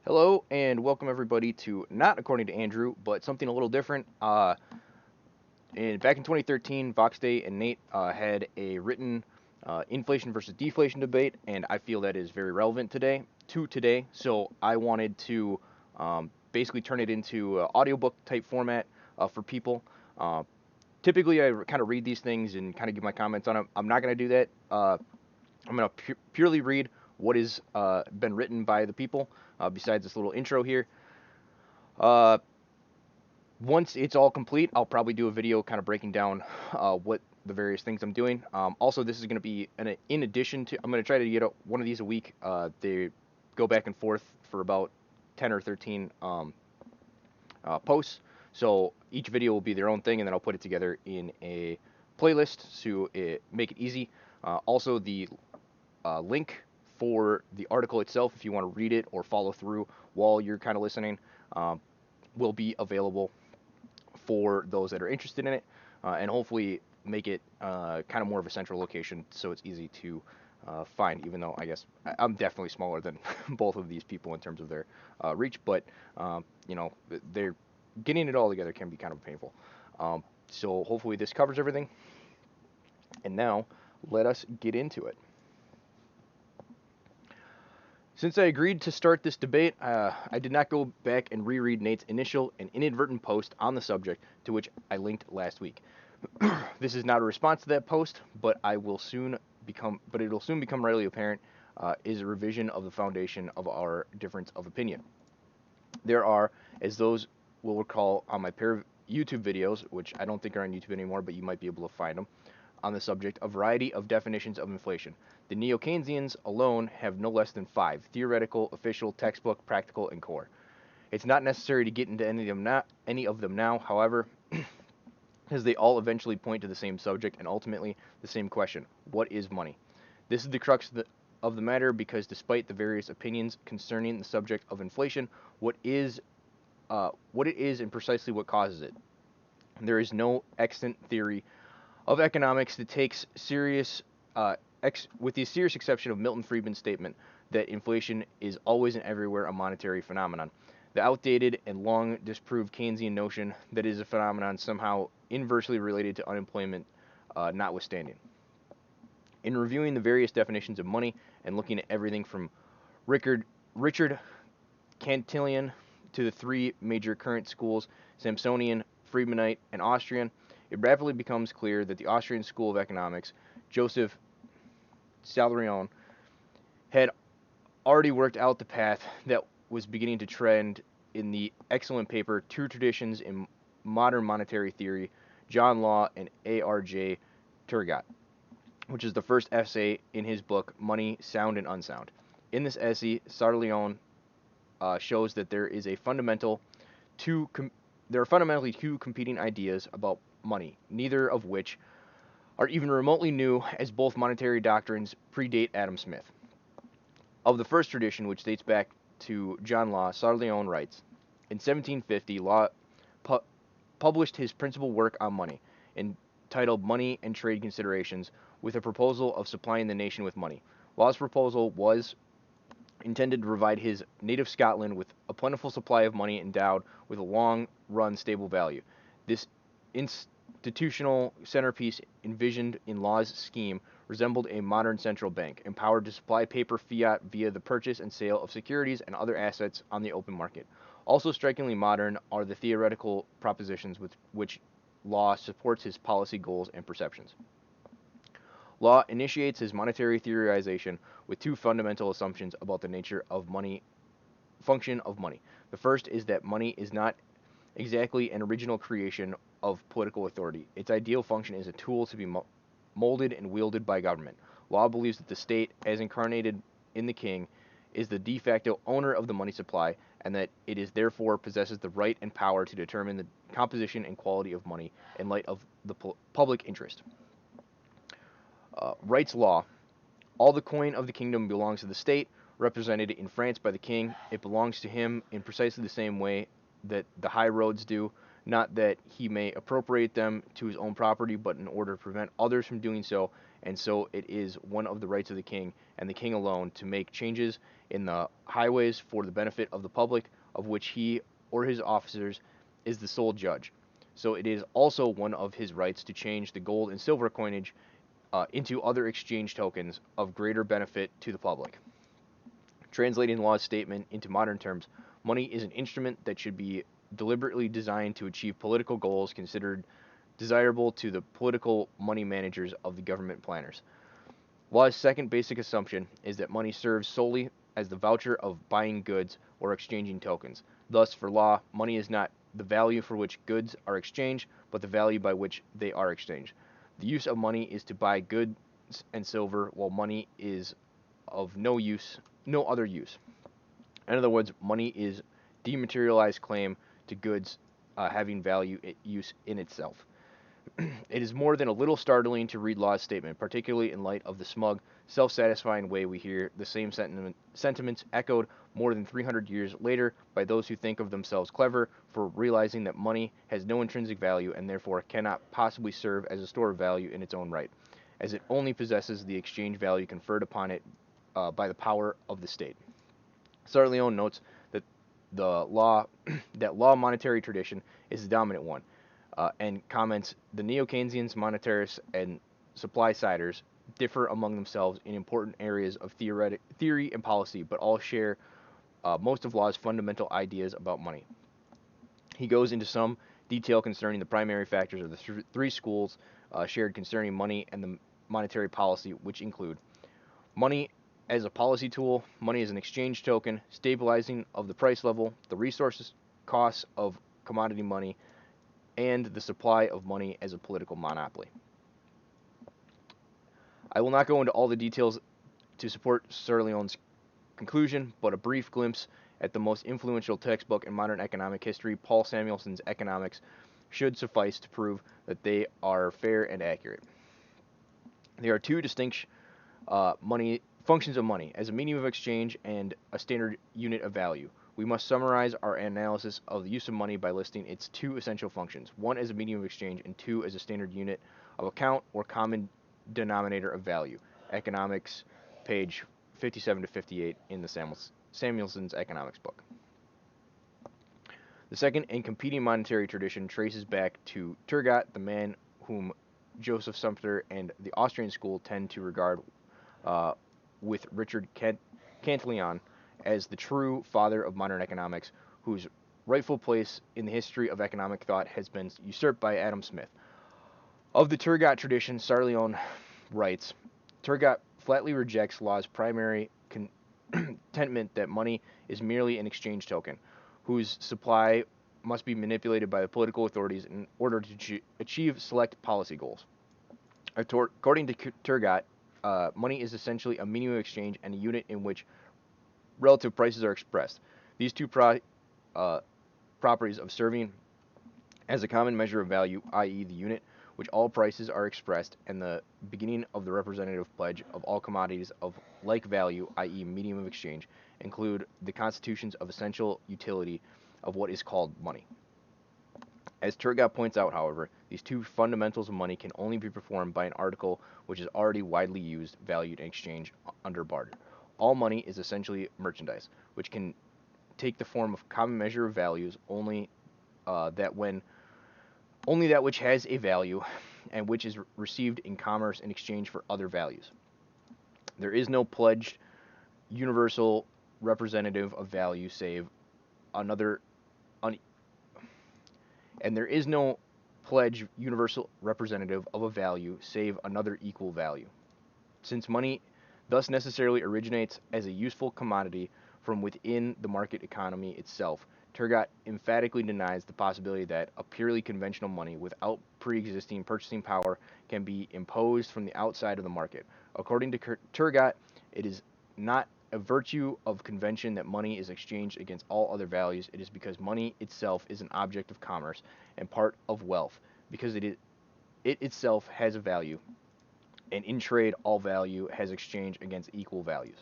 Hello and welcome everybody to not according to Andrew, but something a little different. Back in 2013, Vox Day and Nate had a written inflation versus deflation debate, and I feel that is very relevant today. So I wanted to basically turn it into an audiobook type format for people. Uh, Typically, I kind of read these things and kind of give my comments on them. I'm not going to do that. I'm going to purely read what has been written by the people. Besides this little intro here. Uh, Once it's all complete, I'll probably do a video kind of breaking down what the various things I'm doing. Also, this is going to be in addition to, I'm going to try to get one of these a week. They go back and forth for about 10 or 13 posts. So each video will be their own thing, and then I'll put it together in a playlist to make it easy. Also, the link for the article itself, if you want to read it or follow through while you're kind of listening, um, will be available for those that are interested in it, and hopefully make it kind of more of a central location so it's easy to find, even though I guess I'm definitely smaller than both of these people in terms of their reach, but they're getting it all together can be kind of painful. So hopefully this covers everything, and now let us get into it. Since I agreed to start this debate, I did not go back and reread Nate's initial and inadvertent post on the subject to which I linked last week. This is not a response to that post, but it'll soon become readily apparent is a revision of the foundation of our difference of opinion. There are, as those will recall on my pair of YouTube videos, which I don't think are on YouTube anymore, but you might be able to find them, on the subject, a variety of definitions of inflation. The neo-Keynesians alone have no less than 5: theoretical, official, textbook, practical, and core. It's not necessary to get into any of them now, however, as they all eventually point to the same subject and ultimately the same question: what is money? This is the crux of the matter, because despite the various opinions concerning the subject of inflation, what it is and precisely what causes it, there is no extant theory of economics that takes serious, with the serious exception of Milton Friedman's statement that inflation is always and everywhere a monetary phenomenon. The outdated and long disproved Keynesian notion that it is a phenomenon somehow inversely related to unemployment, notwithstanding. In reviewing the various definitions of money and looking at everything from Richard Cantillon to the three major current schools, Samsonian, Friedmanite, and Austrian, it rapidly becomes clear that the Austrian School of Economics, Joseph Salarion, had already worked out the path that was beginning to trend in the excellent paper Two Traditions in Modern Monetary Theory, John Law and A.R.J. Turgot, which is the first essay in his book Money, Sound and Unsound. In this essay, Sarleon shows that there are fundamentally two competing ideas about money, neither of which are even remotely new, as both monetary doctrines predate Adam Smith. Of the first tradition, which dates back to John Law, Sarleon writes, in 1750, Law pu- published his principal work on money, entitled Money and Trade Considerations, with a proposal of supplying the nation with money. Law's proposal was intended to provide his native Scotland with a plentiful supply of money endowed with a long-run stable value. This institutional centerpiece envisioned in Law's scheme resembled a modern central bank, empowered to supply paper fiat via the purchase and sale of securities and other assets on the open market. Also strikingly modern are the theoretical propositions with which Law supports his policy goals and perceptions. Law initiates his monetary theorization with two fundamental assumptions about the nature of money, function of money. The first is that money is not exactly an original creation of political authority. Its ideal function is a tool to be molded and wielded by government. Law believes that the state, as incarnated in the king, is the de facto owner of the money supply, and that it is therefore possesses the right and power to determine the composition and quality of money in light of the public interest. Rights law. All the coin of the kingdom belongs to the state, represented in France by the king. It belongs to him in precisely the same way that the high roads do, not that he may appropriate them to his own property, but in order to prevent others from doing so, and so it is one of the rights of the king, and the king alone, to make changes in the highways for the benefit of the public, of which he or his officers is the sole judge. So it is also one of his rights to change the gold and silver coinage into other exchange tokens of greater benefit to the public. Translating the law's statement into modern terms, money is an instrument that should be deliberately designed to achieve political goals considered desirable to the political money managers of the government planners. Law's second basic assumption is that money serves solely as the voucher of buying goods or exchanging tokens. Thus, for law, money is not the value for which goods are exchanged, but the value by which they are exchanged. The use of money is to buy goods and silver, while money is of no other use. In other words, money is dematerialized claim to goods having value use in itself. It is more than a little startling to read Law's statement, particularly in light of the smug, self-satisfying way we hear the same sentiments echoed more than 300 years later by those who think of themselves clever for realizing that money has no intrinsic value and therefore cannot possibly serve as a store of value in its own right, as it only possesses the exchange value conferred upon it by the power of the state. Sarleone notes that the law monetary tradition is the dominant one, and comments the neo-Keynesians, monetarists, and supply-siders differ among themselves in important areas of theory and policy, but all share most of Law's fundamental ideas about money. He goes into some detail concerning the primary factors of the three schools shared concerning money and the monetary policy, which include money as a policy tool, money as an exchange token, stabilizing of the price level, the resources costs of commodity money, and the supply of money as a political monopoly. I will not go into all the details to support Sarleone's conclusion, but a brief glimpse at the most influential textbook in modern economic history, Paul Samuelson's Economics, should suffice to prove that they are fair and accurate. There are two distinct functions of money, as a medium of exchange and a standard unit of value. We must summarize our analysis of the use of money by listing its two essential functions, one as a medium of exchange and two as a standard unit of account or common denominator of value. Economics, page 57 to 58 in the Samuelson's Economics book. The second and competing monetary tradition traces back to Turgot, the man whom Joseph Sumter and the Austrian school tend to regard with Richard Cantillon as the true father of modern economics, whose rightful place in the history of economic thought has been usurped by Adam Smith. Of the Turgot tradition, Sarleone writes, Turgot flatly rejects Law's primary contentment that money is merely an exchange token, whose supply must be manipulated by the political authorities in order to achieve select policy goals. According to Turgot, money is essentially a medium of exchange and a unit in which relative prices are expressed. These two properties of serving as a common measure of value, i.e. the unit which all prices are expressed, and the beginning of the representative pledge of all commodities of like value, i.e. medium of exchange, include the constitutions of essential utility of what is called money. As Turgot points out, however, these two fundamentals of money can only be performed by an article which is already widely used, valued, and exchanged under barter. All money is essentially merchandise, which can take the form of common measure of values only that which has a value and which is received in commerce in exchange for other values. There is no pledged universal representative of value save another and there is no pledged universal representative of a value save another equal value. Since money thus necessarily originates as a useful commodity from within the market economy itself, Turgot emphatically denies the possibility that a purely conventional money without pre-existing purchasing power can be imposed from the outside of the market. According to Turgot, it is not a virtue of convention that money is exchanged against all other values. It is because money itself is an object of commerce and part of wealth, because it itself has a value, and in trade all value has exchange against equal values.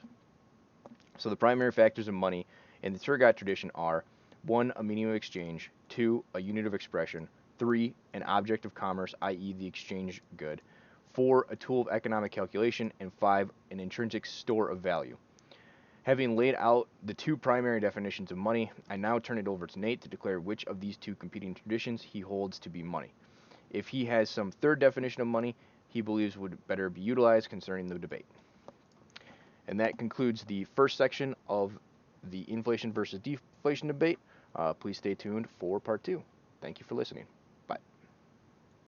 So the primary factors of money in the Turgot tradition are 1. A medium of exchange, 2. A unit of expression, 3. An object of commerce, i.e. the exchange good, 4, a tool of economic calculation, and 5, an intrinsic store of value. Having laid out the two primary definitions of money, I now turn it over to Nate to declare which of these two competing traditions he holds to be money. If he has some third definition of money he believes would better be utilized concerning the debate. And that concludes the first section of the inflation versus deflation debate. Please stay tuned for part 2. Thank you for listening.